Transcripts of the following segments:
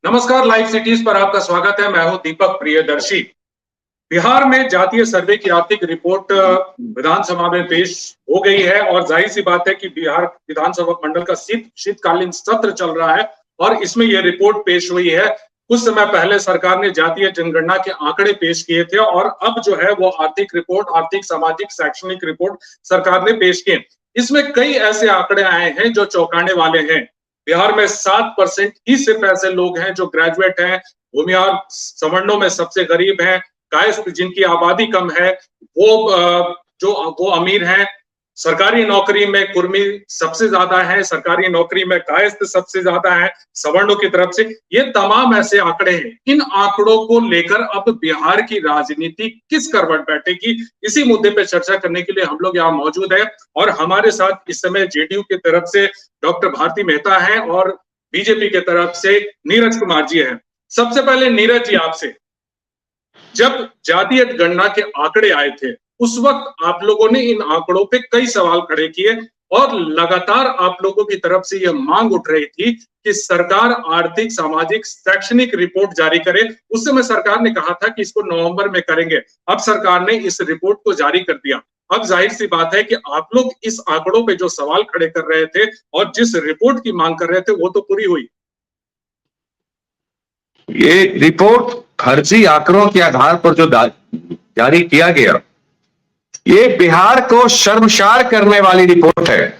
नमस्कार, live cities पर आपका स्वागत है। मैं हूं दीपक प्रियदर्शी। बिहार में जातीय सर्वे की आर्थिक रिपोर्ट विधानसभा में पेश हो गई है और जाहिर सी बात है कि बिहार विधानसभा मंडल का शीतकालीन सत्र चल रहा है और इसमें यह रिपोर्ट पेश हुई है। कुछ समय पहले सरकार ने जातीय जनगणना के आंकड़े पेश किए थे और अब जो है वो आर्थिक रिपोर्ट, आर्थिक, सामाजिक, शैक्षणिक रिपोर्ट सरकार ने पेश किए। इसमें कई ऐसे आंकड़े आए हैं जो चौंकाने वाले हैं। बिहार में 7% ही सिर्फ ऐसे लोग हैं जो ग्रेजुएट हैं, भूमिहार सवर्णों में सबसे गरीब हैं, कायस्थ जिनकी आबादी कम है वो अमीर हैं। सरकारी नौकरी में कुर्मी सबसे ज्यादा है, सरकारी नौकरी में कायस्थ सबसे ज्यादा है सवर्णों की तरफ से। ये तमाम ऐसे आंकड़े हैं। इन आंकड़ों को लेकर अब बिहार की राजनीति किस करवट बैठेगी, इसी मुद्दे पर चर्चा करने के लिए हम लोग यहाँ मौजूद है। और हमारे साथ इस समय जेडीयू की तरफ से डॉक्टर भारती मेहता है और बीजेपी की तरफ से नीरज कुमार जी हैं। सबसे पहले नीरज जी, आपसे, जब जातीय गणना के आंकड़े आए थे उस वक्त आप लोगों ने इन आंकड़ों पे कई सवाल खड़े किए और लगातार आप लोगों की तरफ से यह मांग उठ रही थी कि सरकार आर्थिक, सामाजिक, शैक्षणिक रिपोर्ट जारी करे। उस समय सरकार ने कहा था कि इसको नवंबर में करेंगे। अब सरकार ने इस रिपोर्ट को जारी कर दिया। अब जाहिर सी बात है कि आप लोग इस आंकड़ों पे जो सवाल खड़े कर रहे थे और जिस रिपोर्ट की मांग कर रहे थे वो तो पूरी हुई। ये रिपोर्ट फर्जी आंकड़ों के आधार पर जो जारी किया गया, ये बिहार को शर्मसार करने वाली रिपोर्ट है।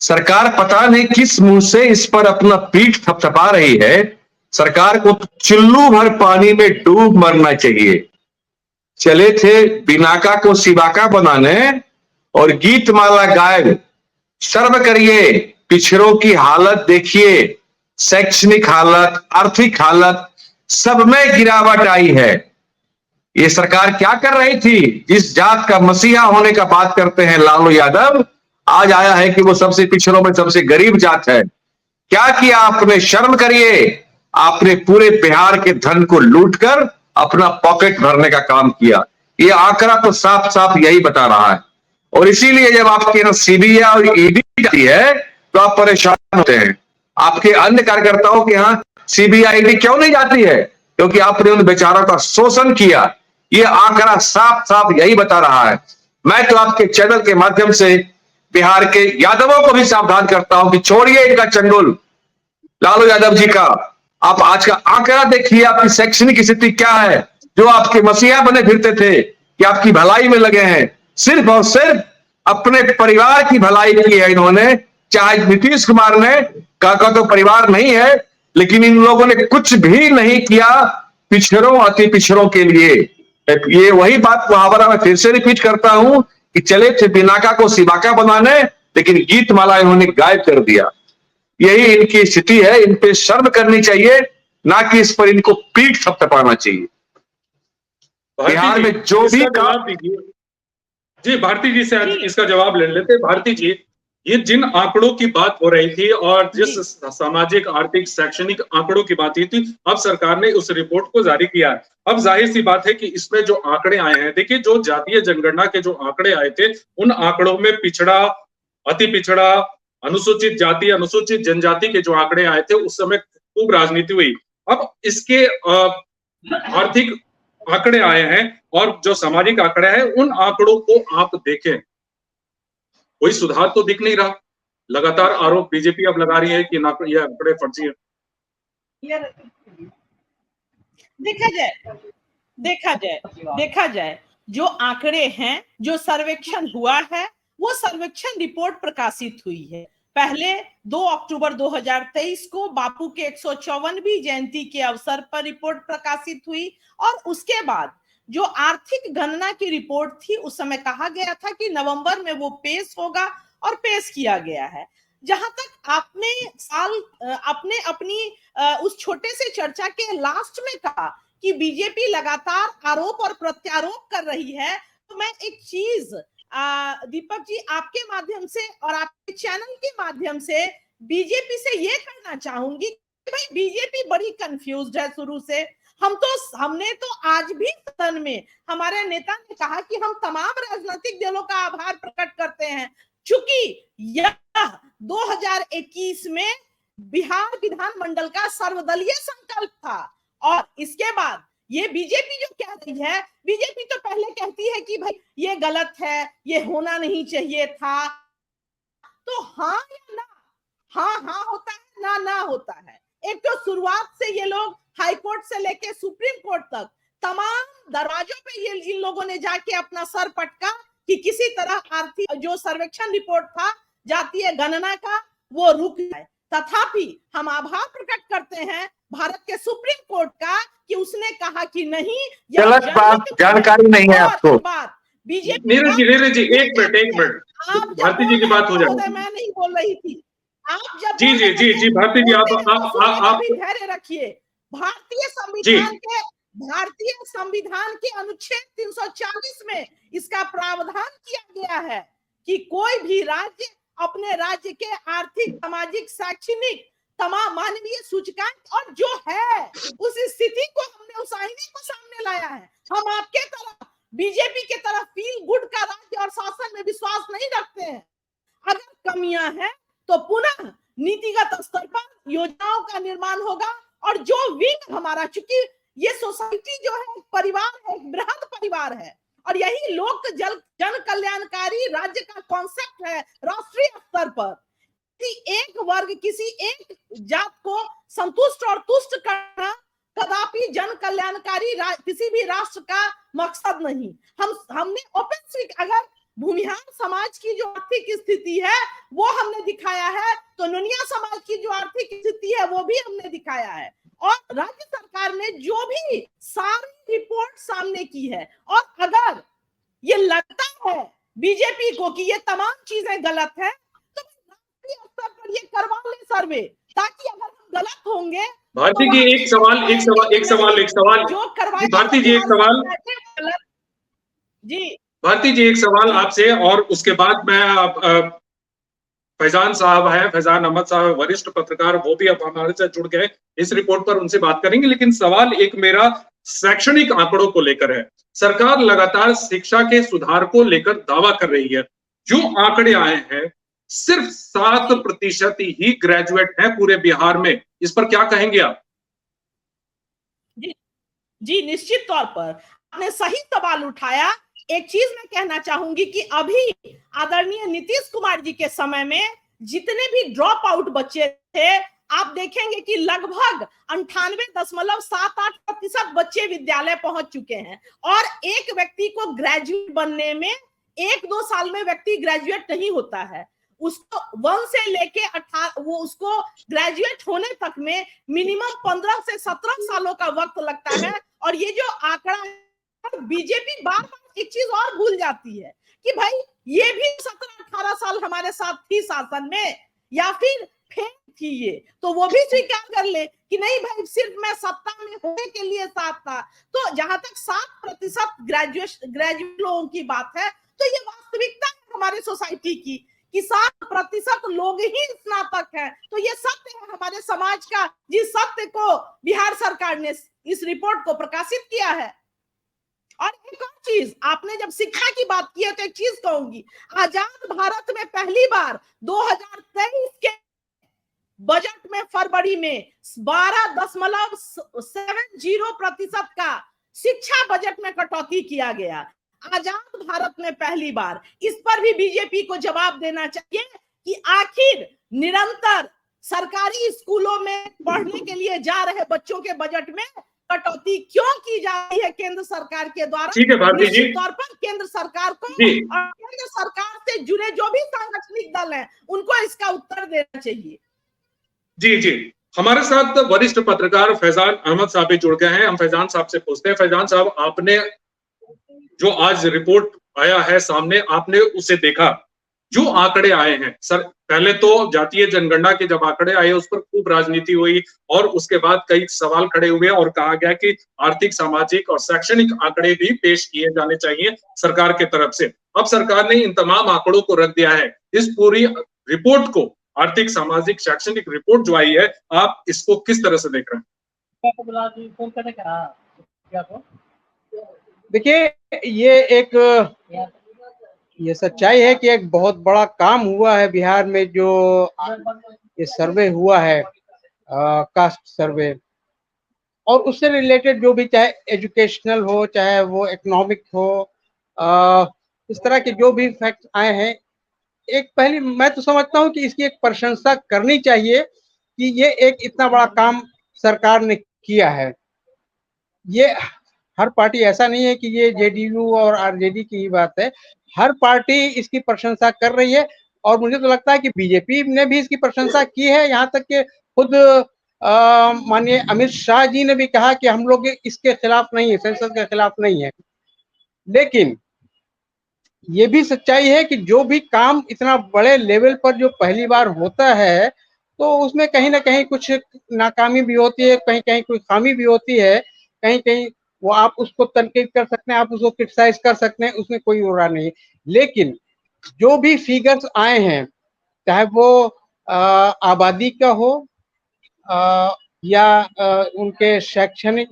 सरकार पता नहीं किस मुंह से इस पर अपना पीठ थपथपा रही है। सरकार को चुल्लू भर पानी में डूब मरना चाहिए। चले थे बिनाका को सिबाका बनाने और गीत माला गाए। शर्म करिए, पिछड़ों की हालत देखिए, शैक्षणिक हालत, आर्थिक हालत, सब में गिरावट आई है। ये सरकार क्या कर रही थी? जिस जात का मसीहा होने का बात करते हैं लालू यादव, आज आया है कि वो सबसे पिछड़ों में सबसे गरीब जात है। क्या किया आपने? शर्म करिए। आपने पूरे बिहार के धन को लूटकर अपना पॉकेट भरने का काम किया। ये आंकड़ा तो साफ साफ यही बता रहा है। और इसीलिए जब आपके यहाँ सीबीआई और ईडी जाती है तो आप परेशान होते हैं। आपके अन्य कार्यकर्ताओं के यहाँ सीबीआई ईडी क्यों नहीं जाती है? क्योंकि आपने उन बेचारों का शोषण किया। ये आंकड़ा साफ साफ यही बता रहा है। मैं तो आपके चैनल के माध्यम से बिहार के यादवों को भी सावधान करता हूं कि छोड़िए इनका चंडुल लालू यादव जी का। आप आज का आंकड़ा देखिए, आपकी शैक्षणिक स्थिति क्या है। जो आपके मसीहा बने फिरते थे कि आपकी भलाई में लगे हैं, सिर्फ और सिर्फ अपने परिवार की भलाई की है इन्होंने। चाहे नीतीश कुमार ने का तो परिवार नहीं है, लेकिन इन लोगों ने कुछ भी नहीं किया पिछड़ों, अति पिछड़ों के लिए। ये वही बात मुहावरा मैं फिर से रिपीट करता हूं कि चले थे बिनाका को सिबाका बनाने, लेकिन गीत माला इन्होंने गायब कर दिया। यही इनकी स्थिति है। इन पे शर्म करनी चाहिए, ना कि इस पर इनको पीठ थपथपाना चाहिए। बिहार में जो भी जवाब दीजिए जी। भारती जी से इसका जवाब ले लेते। भारती जी, ये जिन आंकड़ों की बात हो रही थी और जिस सामाजिक, आर्थिक, शैक्षणिक आंकड़ों की बात हुई थी, अब सरकार ने उस रिपोर्ट को जारी किया है। अब जाहिर सी बात है कि इसमें जो आंकड़े आए हैं, देखिए, जो जातीय जनगणना के जो आंकड़े आए थे उन आंकड़ों में पिछड़ा, अति पिछड़ा, अनुसूचित जाति, अनुसूचित जनजाति के जो आंकड़े आए थे उस समय खूब राजनीति हुई। अब इसके आर्थिक आंकड़े आए हैं और जो सामाजिक आंकड़े हैं, उन आंकड़ों को आप देखें, कोई सुधार तो दिख नहीं रहा। लगातार आरोप बीजेपी अब लगा रही है कि ये आंकड़े फर्जी है। देखा जाए जो आंकड़े हैं, जो सर्वेक्षण हुआ है, वो सर्वेक्षण रिपोर्ट प्रकाशित हुई है। पहले 2 अक्टूबर 2023 को बापू के 154वीं जयंती के अवसर पर रिपोर्ट प्रकाशित हुई और उसके बाद जो आर्थिक गणना की रिपोर्ट थी उस समय कहा गया था कि नवंबर में वो पेश होगा और पेश किया गया है। जहां तक आपने अपनी उस छोटे से चर्चा के लास्ट में कहा कि बीजेपी लगातार आरोप और प्रत्यारोप कर रही है, तो मैं एक चीज दीपक जी आपके माध्यम से और आपके चैनल के माध्यम से बीजेपी से ये कहना चाहूंगी कि भाई बीजेपी बड़ी कंफ्यूज्ड है शुरू से। हमने तो आज भी सदन में हमारे नेता ने कहा कि हम तमाम राजनीतिक दलों का आभार प्रकट करते हैं, चूंकि यह 2021 में बिहार विधानमंडल का सर्वदलीय संकल्प था। और इसके बाद ये बीजेपी जो कह रही है, बीजेपी तो पहले कहती है कि भाई ये गलत है, ये होना नहीं चाहिए था। तो हाँ या ना, हाँ हाँ होता है, ना ना होता है। एक तो शुरुआत से ये लोग हाई कोर्ट से लेके सुप्रीम कोर्ट तक तमाम दरवाजों पे ये इन लोगों ने जाके अपना सर पटका कि किसी तरह आर्थिक जो सर्वेक्षण रिपोर्ट था जातीय गणना का वो रुक जाए। तथापि हम आभार प्रकट करते हैं भारत के सुप्रीम कोर्ट का कि उसने कहा कि नहीं, गलत बात, जानकारी नहीं है आपको। बीजेपी नीरज जी एक मिनट भारती जी की बात हो जाए। मैं नहीं बोल रही थी, आप जब जी भारती जी आप धैर्य रखिए। भारतीय संविधान के अनुच्छेद 340 में इसका प्रावधान किया गया है कि कोई भी राज्य अपने राज्य के आर्थिक, सामाजिक, शैक्षणिक तमाम मानवीय सूचकांक और जो है उस स्थिति को हमने उस आईने को सामने लाया है। हम आपके तरफ, बीजेपी के तरफ फील गुड का राज्य और शासन में विश्वास नहीं रखते हैं। अगर कमियां हैं तो पुनः नीतिगत स्तर पर योजनाओं का निर्माण होगा। और जो विंग हमारा, चूंकि ये सोसाइटी जो है परिवार है, बृहद परिवार है, और यही लोक जन कल्याणकारी राज्य का कॉन्सेप्ट है राष्ट्रीय स्तर पर। एक वर्ग, किसी एक जात को संतुष्ट और तुष्ट करना कदापि जन कल्याणकारी किसी भी राष्ट्र का मकसद नहीं। हमने ओपन स्वीक, अगर भूमिहार समाज की जो आर्थिक स्थिति है वो हमने दिखाया है, तो नुनिया समाज की जो आर्थिक स्थिति है वो भी हमने दिखाया है। और राज्य सरकार ने जो भी सारी रिपोर्ट सामने की है, और अगर ये लगता है बीजेपी को कि ये तमाम चीजें गलत है, तो राष्ट्रीय स्तर पर ये करवा ले सर्वे, ताकि अगर हम गलत होंगे। भारती जी एक सवाल जो करवाए, भारती जी एक सवाल जी, भारती जी एक सवाल आपसे, और उसके बाद मैं फैजान साहब है, फैजान अहमद साहब वरिष्ठ पत्रकार, वो भी अब हमारे साथ जुड़ गए इस रिपोर्ट पर, उनसे बात करेंगे। लेकिन सवाल एक मेरा शैक्षणिक आंकड़ों को लेकर है। सरकार लगातार शिक्षा के सुधार को लेकर दावा कर रही है। जो आंकड़े आए हैं सिर्फ 7% ही ग्रेजुएट हैं पूरे बिहार में, इस पर क्या कहेंगे आप? जी निश्चित तौर पर आपने सही सवाल उठाया। एक चीज मैं कहना चाहूंगी कि अभी आदरणीय नीतीश कुमार जी के समय में जितने भी ड्रॉप आउट बच्चे थे, आप देखेंगे कि लगभग 98.78% बच्चे विद्यालय पहुंच चुके हैं। और एक व्यक्ति को ग्रेजुएट बनने में 1-2 साल में व्यक्ति ग्रेजुएट नहीं होता है। उसको 1 से लेके 18, वो उसको ग्रेजुएट होने तक में मिनिमम 15 से 17 सालों का वक्त लगता है। और ये जो आंकड़ा बीजेपी बार बार एक चीज और भूल जाती है कि भाई ये भी 17-18 साल हमारे साथ थी शासन में, या फिर फेल थी ये, तो वो भी स्वीकार कर ले कि नहीं भाई सिर्फ मैं सत्ता में होने के लिए साथ था। तो जहां तक 7% ग्रेजुएट लोगों की बात है, तो ये वास्तविकता है हमारे सोसाइटी की कि 7% लोग ही स्नातक हैं। तो ये सत्य है हमारे समाज का, जिस सत्य को बिहार सरकार ने इस रिपोर्ट को प्रकाशित किया है। और एक और चीज, आपने जब शिक्षा की बात की है तो एक चीज कहूंगी, आजाद भारत में पहली बार 2023 के बजट में फरवरी में 12.70% का शिक्षा बजट में कटौती किया गया। आजाद भारत में पहली बार। इस पर भी बीजेपी को जवाब देना चाहिए कि आखिर निरंतर सरकारी स्कूलों में पढ़ने के लिए जा रहे बच्चों के बजट में कटौती क्यों की जा रही है केंद्र सरकार के द्वारा। ठीक है भारती जी, तौर पर केंद्र सरकार को और केंद्र सरकार से जुड़े जो भी सांगठनिक दल हैं उनको इसका उत्तर देना चाहिए। जी हमारे साथ वरिष्ठ पत्रकार फैजान अहमद साहब भी जुड़ गए हैं। हम फैजान साहब से पूछते हैं। फैजान साहब, आपने जो आज रिपोर्ट आया है सामने, आपने उसे देखा, जो आंकड़े आए हैं सर, पहले तो जातीय जनगणना के जब आंकड़े आए उस पर खूब राजनीति हुई, और उसके बाद कई सवाल खड़े हुए और कहा गया कि आर्थिक, सामाजिक और शैक्षणिक आंकड़े भी पेश किए जाने चाहिए सरकार के तरफ से। अब सरकार ने इन तमाम आंकड़ों को रख दिया है। इस पूरी रिपोर्ट को, आर्थिक, सामाजिक, शैक्षणिक रिपोर्ट जो आई है, आप इसको किस तरह से देख रहे हैं? देखिए, ये सच्चाई है कि एक बहुत बड़ा काम हुआ है बिहार में, जो ये सर्वे हुआ है, कास्ट सर्वे। और उससे रिलेटेड जो भी, चाहे एजुकेशनल हो, चाहे वो इकोनॉमिक हो, इस तरह के जो भी फैक्ट्स आए हैं, एक पहली मैं तो समझता हूं कि इसकी एक प्रशंसा करनी चाहिए कि ये एक इतना बड़ा काम सरकार ने किया है। ये हर पार्टी, ऐसा नहीं है कि ये जेडीयू और आरजेडी की ही बात है, हर पार्टी इसकी प्रशंसा कर रही है। और मुझे तो लगता है कि बीजेपी ने भी इसकी प्रशंसा की है, यहाँ तक कि खुद माननीय अमित शाह जी ने भी कहा कि हम लोग इसके खिलाफ नहीं है, सेंसस के खिलाफ नहीं है। लेकिन ये भी सच्चाई है कि जो भी काम इतना बड़े लेवल पर जो पहली बार होता है, तो उसमें कहीं ना कहीं कुछ नाकामी भी होती है, कहीं कहीं कोई खामी भी होती है, कहीं कहीं वो आप उसको तनकीद कर सकते हैं, आप उसको क्रिटिसाइज कर सकते हैं, उसमें कोई बुरा नहीं। लेकिन जो भी फिगर्स आए हैं, चाहे वो आबादी का हो या उनके शैक्षणिक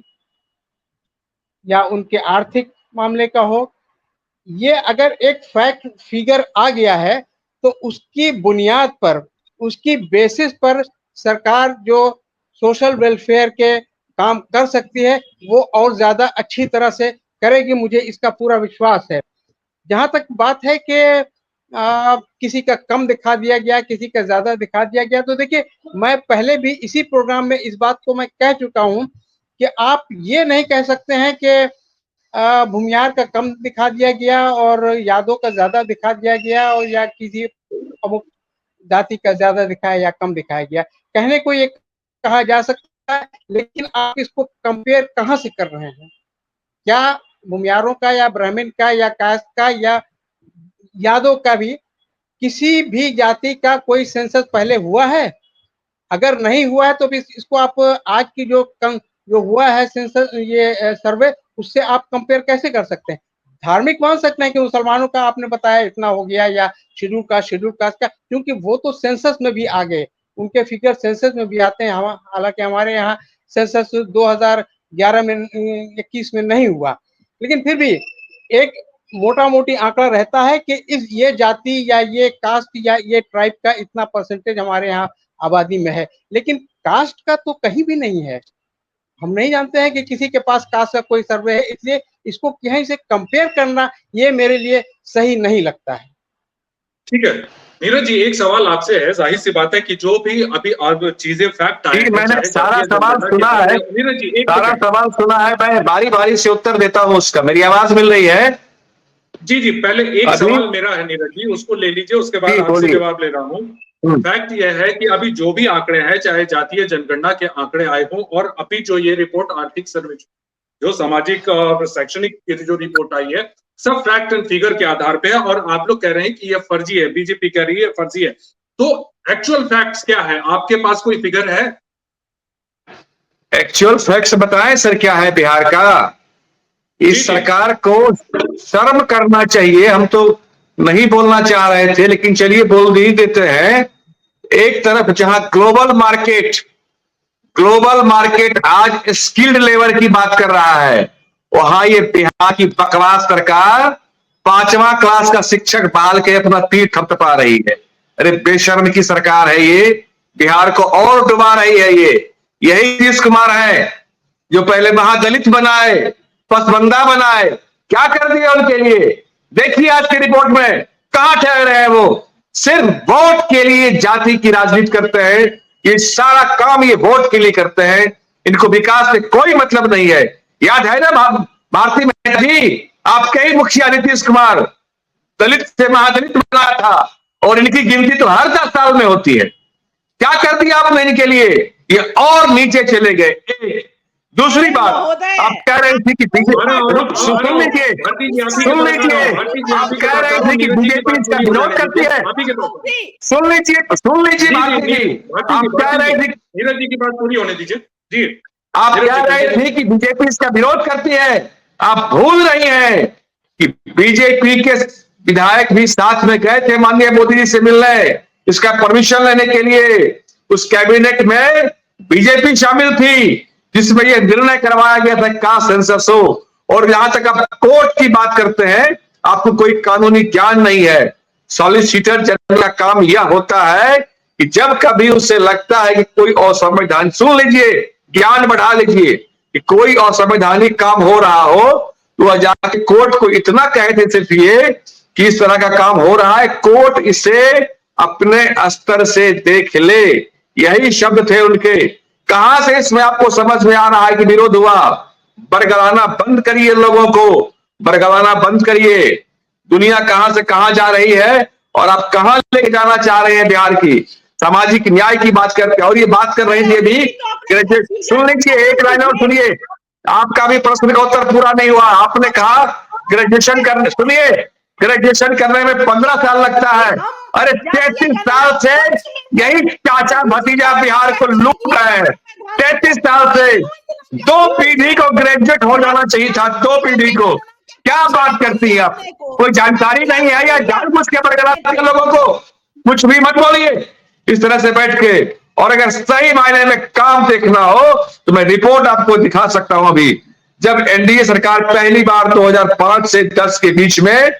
या उनके आर्थिक मामले का हो, ये अगर एक फैक्ट फिगर आ गया है तो उसकी बुनियाद पर, उसकी बेसिस पर सरकार जो सोशल वेलफेयर के काम कर सकती है वो और ज्यादा अच्छी तरह से करेगी, मुझे इसका पूरा विश्वास है। जहां तक बात है कि किसी का कम दिखा दिया गया, किसी का ज्यादा दिखा दिया गया, तो देखिए मैं पहले भी इसी प्रोग्राम में इस बात को मैं कह चुका हूं कि आप ये नहीं कह सकते हैं कि भूमियार का कम दिखा दिया गया और यादव का ज्यादा दिखा दिया गया, और या किसी अमुक जाति का ज्यादा दिखाया या कम दिखाया गया, कहने को ये कहा जा सकता है। लेकिन आप इसको कंपेयर कहां से कर रहे हैं? क्या भूमियारों का या ब्राह्मण का या कास्ट का या यादव का भी, किसी भी जाति का कोई सेंसस पहले हुआ है? अगर नहीं हुआ है तो फिर इसको आप आज की जो हुआ है सेंसस, ये सर्वे, उससे आप कंपेयर कैसे कर सकते हैं? धार्मिक मान सकते हैं कि मुसलमानों का आपने बताया इतना हो गया, या शेड्यूल कास्ट का, क्योंकि वो तो सेंसस में भी आ गए, उनके फिगर सेंसस में भी आते हैं। हालांकि हमारे यहाँ सेंसस 2011 में 21 में नहीं हुआ, लेकिन फिर भी एक मोटा मोटी आंकड़ा रहता है कि ये जाति या ये कास्ट या ये ट्राइब का इतना परसेंटेज हमारे यहाँ आबादी में है। लेकिन कास्ट का तो कहीं भी नहीं है, हम नहीं जानते हैं कि किसी के पास कास्ट का कोई सर्वे है, इसलिए इसको कहीं से कंपेयर करना ये मेरे लिए सही नहीं लगता है। ठीक है नीरज जी, एक सवाल आपसे है, जाहिर सी बात है कि जो भी अभी अब चीजें फैक्ट आए, मैंने सारा सवाल सुना है, नीरज जी सारा सवाल सुना है, मैं बारी बारी से उत्तर देता हूँ उसका। मेरी आवाज मिल रही है? जी, पहले एक सवाल मेरा है नीरज जी, उसको ले लीजिए, उसके बाद आपसे जवाब ले रहा हूँ। फैक्ट यह है कि अभी जो भी आंकड़े हैं, चाहे जातीय जनगणना के आंकड़े आए हों, और अभी जो ये रिपोर्ट आर्थिक सर्वेक्षण, जो सामाजिक और शैक्षणिक की जो रिपोर्ट आई है, सब फैक्ट एंड फिगर के आधार पे है। और आप लोग कह रहे हैं कि ये फर्जी है, बीजेपी कह रही है फर्जी है, तो एक्चुअल फैक्ट्स क्या है? आपके पास कोई फिगर है? एक्चुअल फैक्ट्स बताएं सर, क्या है बिहार का? इस सरकार को शर्म करना चाहिए। हम तो नहीं बोलना चाह रहे थे, लेकिन चलिए बोल ही देते हैं। एक तरफ जहां ग्लोबल मार्केट आज स्किल्ड लेबर की बात कर रहा है, वहां ये बिहार की बकवास सरकार 5वां क्लास का शिक्षक बाल के अपना तीर थपथपा रही है। अरे बेशर्म की सरकार है ये, बिहार को और डुबा रही है ये। यही नीतीश कुमार है जो पहले महादलित बनाए, पसबंदा बनाए, क्या कर दिया उनके लिए? देखिए आज की रिपोर्ट में कहां ठहर रहे हैं वो। सिर्फ वोट के लिए जाति की राजनीति करते हैं, ये सारा काम ये वोट के लिए करते हैं, इनको विकास से कोई मतलब नहीं है। याद है ना भारती महता जी, आपके ही मुखिया नीतीश कुमार दलित से महादलित बना था, और इनकी गिनती तो हर 10 साल में होती है। क्या कर दिया आपने इनके लिए? ये और नीचे चले गए। दूसरी बात, आप कह रहे थे कि सुन लीजिए, आप कह रहे थे कि बीजेपी इसका विरोध करती है। सुन लीजिए भारती जी, आप कह रहे थे, नीरज जी की बात पूरी होने दीजिए जी। आप कह रहे थे कि बीजेपी इसका विरोध करती है। आप भूल रही हैं कि बीजेपी के विधायक भी साथ में गए थे माननीय मोदी जी से मिलने, इसका परमिशन लेने के लिए। उस कैबिनेट में बीजेपी शामिल थी, जिसमें यह निर्णय करवाया गया था कास्ट सेंसस हो। और यहां तक आप कोर्ट की बात करते हैं, आपको कोई कानूनी ज्ञान नहीं है। सॉलिसिटर जनरल का काम यह होता है कि जब कभी उसे लगता है कि कोई असंवैधानिक, सुन लीजिए, ज्ञान बढ़ा लीजिए, कि कोई असंवैधानिक काम हो रहा हो तो जाके कोर्ट को इतना कहे थे सिर्फ ये कि इस तरह का काम हो रहा है, कोर्ट इसे अपने स्तर से देख ले, यही शब्द थे उनके। कहां से इसमें आपको समझ में आ रहा है कि विरोध हुआ? बरगलाना बंद करिए, लोगों को बरगलाना बंद करिए। दुनिया कहां से कहां जा रही है और आप कहां लेके जाना चाह रहे हैं बिहार की? सामाजिक न्याय की बात करते हैं और ये बात कर रही थी अभी ग्रेजुएट, सुन लीजिए एक लाइन और सुनिए, आपका भी प्रश्न का उत्तर पूरा नहीं हुआ। आपने कहा ग्रेजुएशन करने, सुनिए, ग्रेजुएशन करने में 15 साल लगता है। अरे 33 साल से यही चाचा भतीजा बिहार को लूट रहे हैं। 33 साल से 2 पीढ़ी को ग्रेजुएट हो जाना चाहिए था, 2 पीढ़ी को। क्या बात करती है आप? कोई जानकारी नहीं है या जानबूझ के बरगलाते हैं लोगों को? कुछ भी मत बोलिए इस तरह से बैठ के। और अगर सही मायने में काम देखना हो तो मैं रिपोर्ट आपको दिखा सकता हूं। अभी जब एनडीए सरकार पहली बार 2005 से 10 के बीच में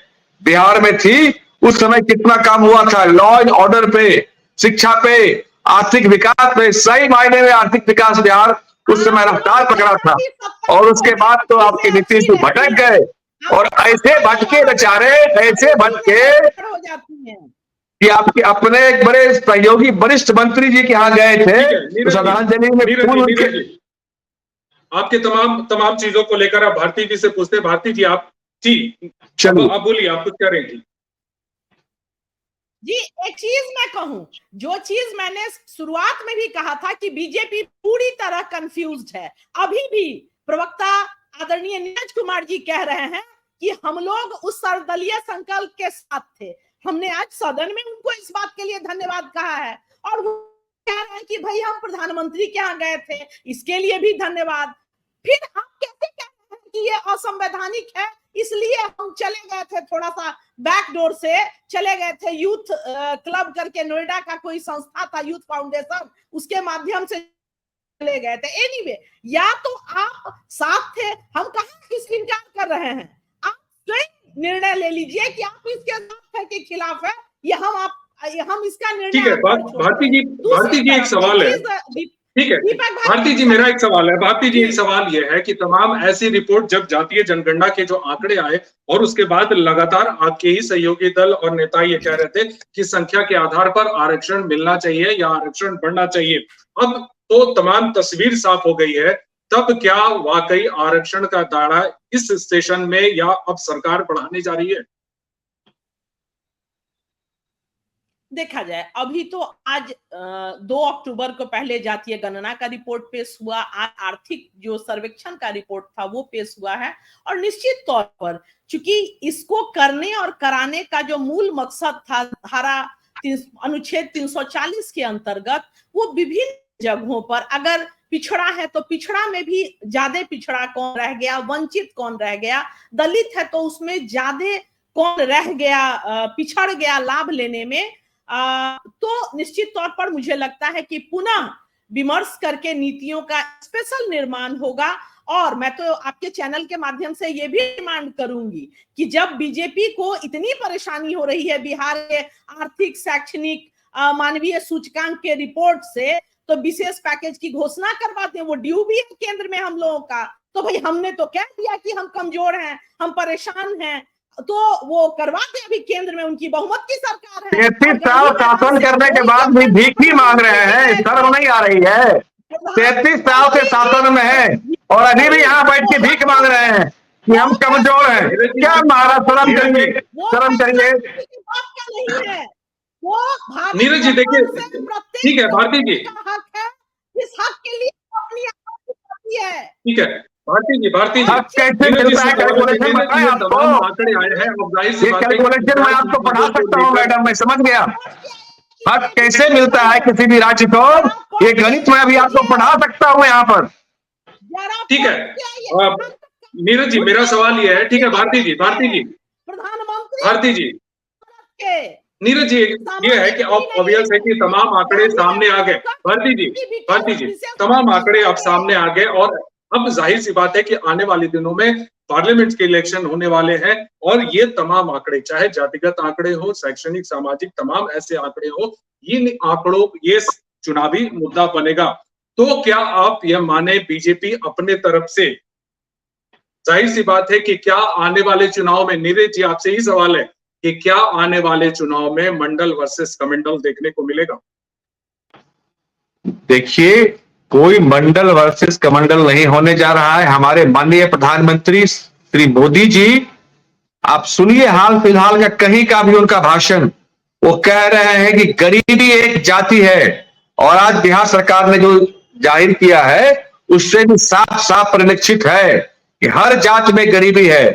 बिहार में थी, उस समय कितना काम हुआ था लॉ एंड ऑर्डर पे, शिक्षा पे, आर्थिक विकास पे। सही मायने में आर्थिक विकास बिहार उस समय रफ्तार पकड़ा था। और उसके बाद तो आपके नीतीश जी भटक गए और ऐसे भटके बेचारे, ऐसे भटके कि आपके अपने एक बड़े सहयोगी वरिष्ठ मंत्री जी के यहाँ गए थे तो श्रद्धांजलि में फूल उनके। आपके तमाम चीजों को लेकर आप भारती जी से पूछते हैं। भारती जी आप आप बोलिए, आप कुछ कह रही थी। जी एक चीज मैं कहूं, जो चीज मैंने शुरुआत में भी कहा था कि बीजेपी पूरी तरह कंफ्यूज्ड है। अभी भी प्रवक्ता आदरणीय नीरज कुमार जी कह रहे हैं कि हम लोग उस सर्वदलीय संकल्प के साथ थे। हमने आज सदन में उनको इस बात के लिए धन्यवाद कहा है और वो कह रहे हैं कि भाई हम प्रधानमंत्री के यहाँ गए थे, इसके लिए भी धन्यवाद। फिर हम कैसे कह रहे हैं कि ये असंवैधानिक है, इसलिए हम चले गए थे, थोड़ा सा बैकडोर से चले गए थे। यूथ क्लब करके नोएडा का कोई संस्था था, यूथ फाउंडेशन, उसके माध्यम से चले गए थे। एनीवे, या तो आप साथ थे, हम कहाँ इसका इनकार कर रहे हैं। आप स्वयं निर्णय ले लीजिए कि आप इसके साथ है के खिलाफ है, या हम इसका निर्णय। ठीक है भारती जी एक सवाल है। ठीक है भारती जी, मेरा एक सवाल है। भारती जी एक सवाल यह है कि तमाम ऐसी रिपोर्ट जब जातीय जनगणना के जो आंकड़े आए और उसके बाद लगातार आपके ही सहयोगी दल और नेता ये कह रहे थे कि संख्या के आधार पर आरक्षण मिलना चाहिए या आरक्षण बढ़ना चाहिए। अब तो तमाम तस्वीर साफ हो गई है, तब क्या वाकई आरक्षण का दायरा इस स्टेशन में या अब सरकार बढ़ाने जा रही है? देखा जाए, अभी तो आज 2 अक्टूबर को पहले जातीय गणना का रिपोर्ट पेश हुआ, आज आर्थिक जो सर्वेक्षण का रिपोर्ट था वो पेश हुआ है। और निश्चित तौर पर चूंकि इसको करने और कराने का जो मूल मकसद था धारा अनुच्छेद 340 के अंतर्गत, वो विभिन्न जगहों पर अगर पिछड़ा है तो पिछड़ा में भी ज्यादा पिछड़ा कौन रह गया, वंचित कौन रह गया, दलित है तो उसमें ज्यादा कौन रह गया, पिछड़ गया लाभ लेने में, तो निश्चित तौर पर मुझे लगता है कि पुनः विमर्श करके नीतियों का स्पेशल निर्माण होगा। और मैं तो आपके चैनल के माध्यम से ये भी डिमांड करूंगी कि जब बीजेपी को इतनी परेशानी हो रही है बिहार के आर्थिक, शैक्षणिक, मानवीय सूचकांक के रिपोर्ट से, तो विशेष पैकेज की घोषणा करवाते हैं। वो ड्यू भी है केंद्र में हम लोगों का। तो भाई हमने तो कह दिया कि हम कमजोर हैं, हम परेशान हैं, तो वो करवाते। अभी केंद्र में उनकी बहुमत की सरकार है। 33 साल शासन करने के बाद भी भीख ही मांग रहे हैं, शर्म नहीं आ रही है? 33 साल से शासन में है और अभी भी यहाँ बैठ के भीख मांग रहे हैं कि हम कमजोर हैं। क्या महाराज, शर्म करिए, शर्म करिए। नीरज जी देखिए, ठीक है भारती जी, हक है, इस हक के लिए अपनी आवाज उठाती है। ठीक है भारती जी, कैसे मिलता है कैलकुलेशन बताएं आपको। आंकड़े आए हैं, ये कैलकुलेशन मैं आपको पढ़ा सकता हूँ मैडम, मैं समझ गया। हक कैसे मिलता है किसी भी राज्य को, ये गणित मैं अभी आपको पढ़ा सकता हूँ यहाँ पर। ठीक है नीरज जी, मेरा सवाल ये है, ठीक है भारती जी, भारती जी, नीरज जी, ये है कि अब ऑब्वियस है कि तमाम आंकड़े सामने आ गए। भारती जी, तमाम आंकड़े अब सामने आ गए और अब जाहिर सी बात है कि आने वाले दिनों में पार्लियामेंट के इलेक्शन होने वाले हैं और ये तमाम आंकड़े, चाहे जातिगत आंकड़े हो, शैक्षणिक, सामाजिक, तमाम ऐसे आंकड़े हो, इन आंकड़ों ये चुनावी मुद्दा बनेगा। तो क्या आप यह माने बीजेपी अपने तरफ से, जाहिर सी बात है कि क्या आने वाले चुनाव में, नीरज जी आपसे ही सवाल है कि क्या आने वाले चुनाव में मंडल वर्सेस कमंडल देखने को मिलेगा? देखिए, कोई मंडल वर्सेस कमंडल नहीं होने जा रहा है। हमारे माननीय प्रधानमंत्री श्री मोदी जी, आप सुनिए हाल फिलहाल का कहीं का भी उनका भाषण। वो कह रहे हैं कि गरीबी एक जाति है, और आज बिहार सरकार ने जो जाहिर किया है उससे भी साफ साफ परिलक्षित है कि हर जात में गरीबी है।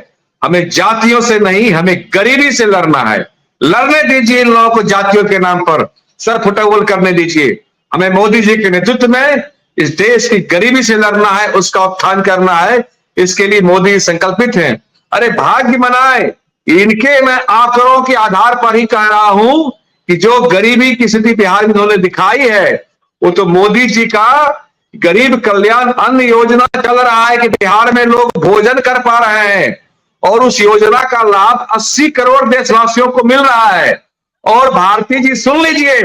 हमें जातियों से नहीं, हमें गरीबी से लड़ना है। लड़ने दीजिए इन लोगों को, जातियों के नाम पर सर फुटबॉल करने दीजिए। हमें मोदी जी के नेतृत्व में इस देश की गरीबी से लड़ना है, उसका उत्थान करना है। इसके लिए मोदी संकल्पित हैं। अरे भाग्य मनाए, इनके मैं आंकड़ों के आधार पर ही कह रहा हूं कि जो गरीबी की स्थिति बिहार में उन्होंने दिखाई है, वो तो मोदी जी का गरीब कल्याण अन्न योजना चल रहा है कि बिहार में लोग भोजन कर पा रहे हैं, और उस योजना का लाभ 80 करोड़ देशवासियों को मिल रहा है। और भारती जी सुन लीजिए,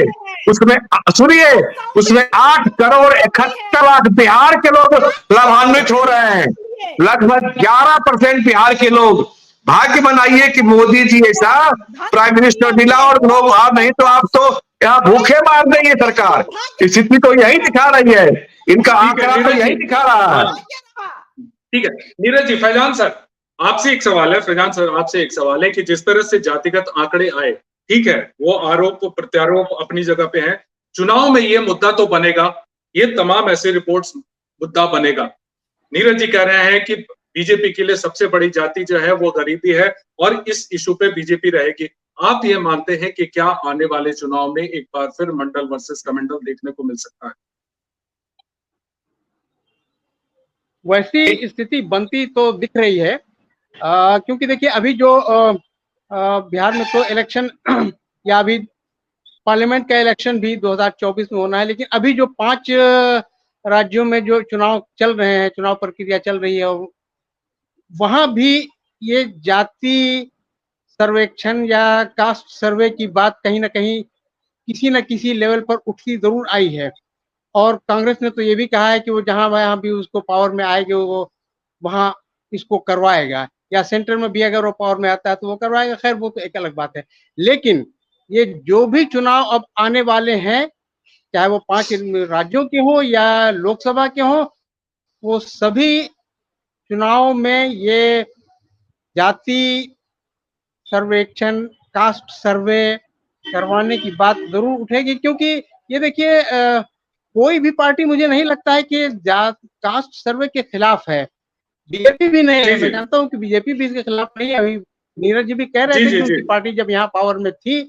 उसमें सुनिए, उसमें 8 करोड़ 71 लाख बिहार के लोग लाभान्वित हो रहे हैं। लगभग 11% बिहार के लोग। भाग्य बनाइए कि मोदी जी ऐसा प्राइम मिनिस्टर मिला, और लोग नहीं तो आप तो यहाँ भूखे मार देंगे सरकार। स्थिति तो यही दिखा रही है, इनका आंकड़ा तो यही दिखा रहा है। ठीक है नीरज जी। फैजान सर आपसे एक सवाल है, फैजान सर आपसे एक सवाल है कि जिस तरह से जातिगत आंकड़े आए, ठीक है, वो आरोप प्रत्यारोप अपनी जगह पे है, चुनाव में ये मुद्दा तो बनेगा, ये तमाम ऐसे रिपोर्ट्स मुद्दा बनेगा। नीरज जी कह रहे हैं कि बीजेपी के लिए सबसे बड़ी जाति जो है वो गरीबी है, और इस इशू पे बीजेपी रहेगी। आप ये मानते हैं कि क्या आने वाले चुनाव में एक बार फिर मंडल वर्सेस कमंडल देखने को मिल सकता है? वैसी स्थिति बनती तो दिख रही है, क्योंकि देखिए अभी जो बिहार में तो इलेक्शन या अभी पार्लियामेंट का इलेक्शन भी 2024 में होना है, लेकिन अभी जो 5 राज्यों में जो चुनाव चल रहे हैं, चुनाव प्रक्रिया चल रही है, वहां भी ये जाति सर्वेक्षण या कास्ट सर्वे की बात कहीं ना कहीं किसी न किसी लेवल पर उठती जरूर आई है। और कांग्रेस ने तो ये भी कहा है कि वो जहां भी उसको पावर में आएगा वो वहां इसको करवाएगा, या सेंटर में भी अगर वो पावर में आता है तो वो करवाएगा। खैर वो तो एक अलग बात है, लेकिन ये जो भी चुनाव अब आने वाले हैं, चाहे वो 5 राज्यों के हो या लोकसभा के हो, वो सभी चुनाव में ये जाति सर्वेक्षण, कास्ट सर्वे करवाने की बात जरूर उठेगी। क्योंकि ये देखिए कोई भी पार्टी मुझे नहीं लगता है कि कास्ट सर्वे के खिलाफ है। बीजेपी भी नहीं है, मैं जानता हूँ कि बीजेपी भी इसके खिलाफ नहीं है। अभी नीरज जी भी कह रहे थे कि उनकी पार्टी जब यहाँ पावर में थी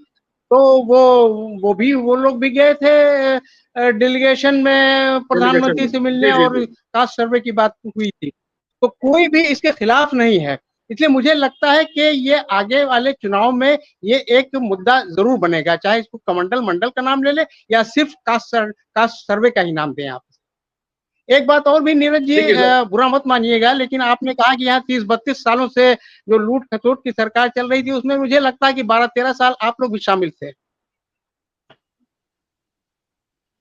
तो वो लोग भी गए थे डेलीगेशन में प्रधानमंत्री से मिलने, और कास्ट सर्वे की बात हुई थी। तो कोई भी इसके खिलाफ नहीं है, इसलिए मुझे लगता है कि ये आगे वाले चुनाव में ये एक मुद्दा जरूर बनेगा, चाहे इसको कमंडल मंडल का नाम ले ले या सिर्फ कास्ट सर्वे का ही नाम दें आप। एक बात और भी नीरज जी, बुरा मत मानिएगा, लेकिन आपने कहा कि यहाँ 30-32 सालों से जो लूट खसोट की सरकार चल रही थी, उसमें मुझे लगता है कि 12-13 साल आप लोग भी शामिल थे।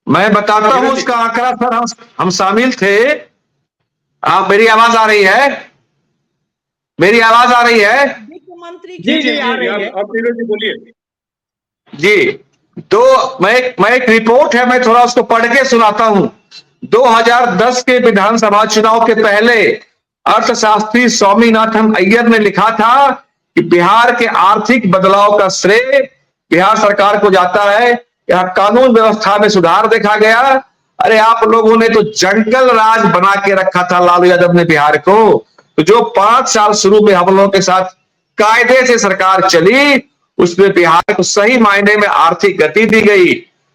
मैं बताता हूँ उसका आंकड़ा सर, हम शामिल थे। आप, मेरी आवाज आ रही है? मेरी आवाज आ रही है? मुख्यमंत्री जी आ रही है, आप नीरज जी बोलिए जी। तो मैं एक रिपोर्ट है, मैं थोड़ा उसको पढ़ के सुनाता हूं। 2010 के विधानसभा चुनाव के पहले अर्थशास्त्री स्वामीनाथन अय्यर ने लिखा था कि बिहार के आर्थिक बदलाव का श्रेय बिहार सरकार को जाता है। यहाँ कानून व्यवस्था में सुधार देखा गया। अरे आप लोगों ने तो जंगल राज बना के रखा था लालू यादव ने बिहार को। तो जो 5 साल शुरू में हम लोगों के साथ कायदे से सरकार चली, उसमें बिहार को सही मायने में आर्थिक गति दी गई।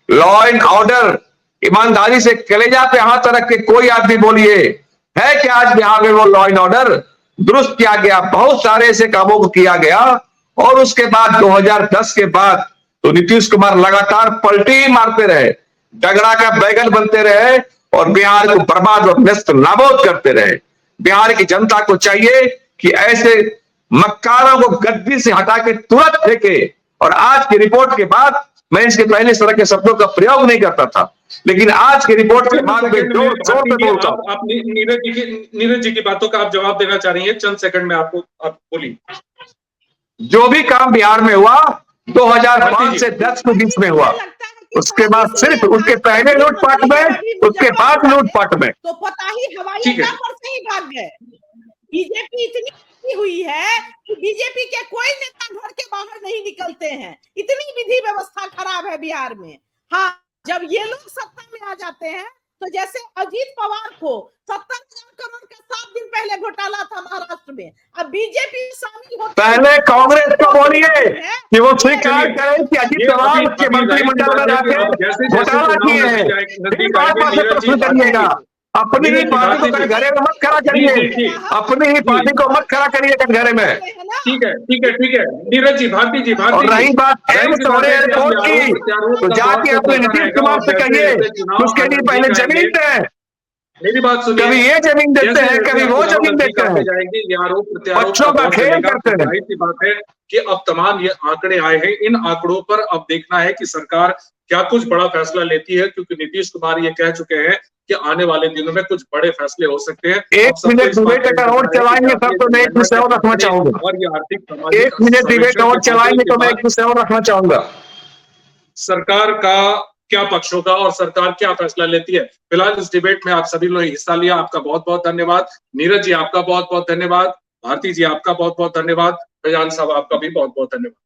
लॉ एंड ऑर्डर, ईमानदारी से कलेजा पे हाथ रख के कोई आदमी बोलिए है कि आज बिहार में वो लॉ एंड ऑर्डर दुरुस्त किया गया। बहुत सारे ऐसे कामों को किया गया। और उसके बाद 2010 के बाद तो नीतीश कुमार लगातार पलटी मारते रहे, डगड़ा का बैगन बनते रहे और बिहार को बर्बाद और नष्ट नाबूद करते रहे। बिहार की जनता को चाहिए कि ऐसे मक्कारों को गद्दी से हटा के तुरंत फेंके। और आज की रिपोर्ट के बाद मैं इसके पहले इस तरह के शब्दों का प्रयोग नहीं करता था, लेकिन आज की रिपोर्ट के बाद मैं जोर जोर पे बोलता हूं। आप नीरज जी की बातों का आप जवाब देना चाह रही हैं, चंद सेकंड में आप बोलिए। जो भी काम बिहार में हुआ 2005 से 10 के बीच में हुआ, उसके बाद सिर्फ उसके पहले लूटपाट में, उसके बाद लूटपाट में। तो पता ही हवाई अड्डा पर से ही भाग गए। बीजेपी इतनी हुई है कि बीजेपी के कोई नेता घर के बाहर नहीं निकलते हैं, इतनी विधि व्यवस्था खराब है बिहार में। हाँ, जब ये लोग सत्ता में आ जाते हैं तो जैसे अजीत पवार को 70,000 करोड़ का 7 दिन पहले घोटाला था महाराष्ट्र में, अब बीजेपी शामिल होती पहले कांग्रेस को बोलिए कि वो स्वीकार करें कि अजीत पवार के मंत्रिमंडल में जाके घोटाला किए हैं, फिर बात से प्रश्न करिएगा। अपनी ही पार्टी को घरे में मत खड़ा करिए, अपनी ही पार्टी को मत खड़ा करिए घरे में। ठीक है नीरज जी, भारती जी, और रही बात एयरपोर्ट की, तो जाके अपने नीतीश कुमार से कहिए उसके लिए पहले जमीन दें। मेरी बात सुनिए, कभी ये जमीन देते हैं, कभी वो जमीन देते हैं, बच्चों का खेल करते हैं। जाहिर बात है कि अब तमाम ये आंकड़े आए हैं, इन आंकड़ों पर अब देखना है कि सरकार क्या कुछ बड़ा फैसला लेती है, क्योंकि नीतीश कुमार ये कह चुके हैं कि आने वाले दिनों में कुछ बड़े फैसले हो सकते हैं। 1 मिनट डिबेट अगर और चलाएंगे तब तो मैं एक विषय और रखना चाहूंगा, और ये आर्थिक 1 मिनट डिबेट और चलाएंगे तो मैं एक विषय और रखना चाहूंगा। सरकार का क्या पक्ष होगा और सरकार क्या फैसला लेती है। फिलहाल इस डिबेट में आप सभी लोगों ने हिस्सा लिया, आपका बहुत बहुत धन्यवाद। नीरज जी आपका बहुत बहुत धन्यवाद, भारती जी आपका बहुत बहुत धन्यवाद, फैजान साहब आपका भी बहुत बहुत धन्यवाद।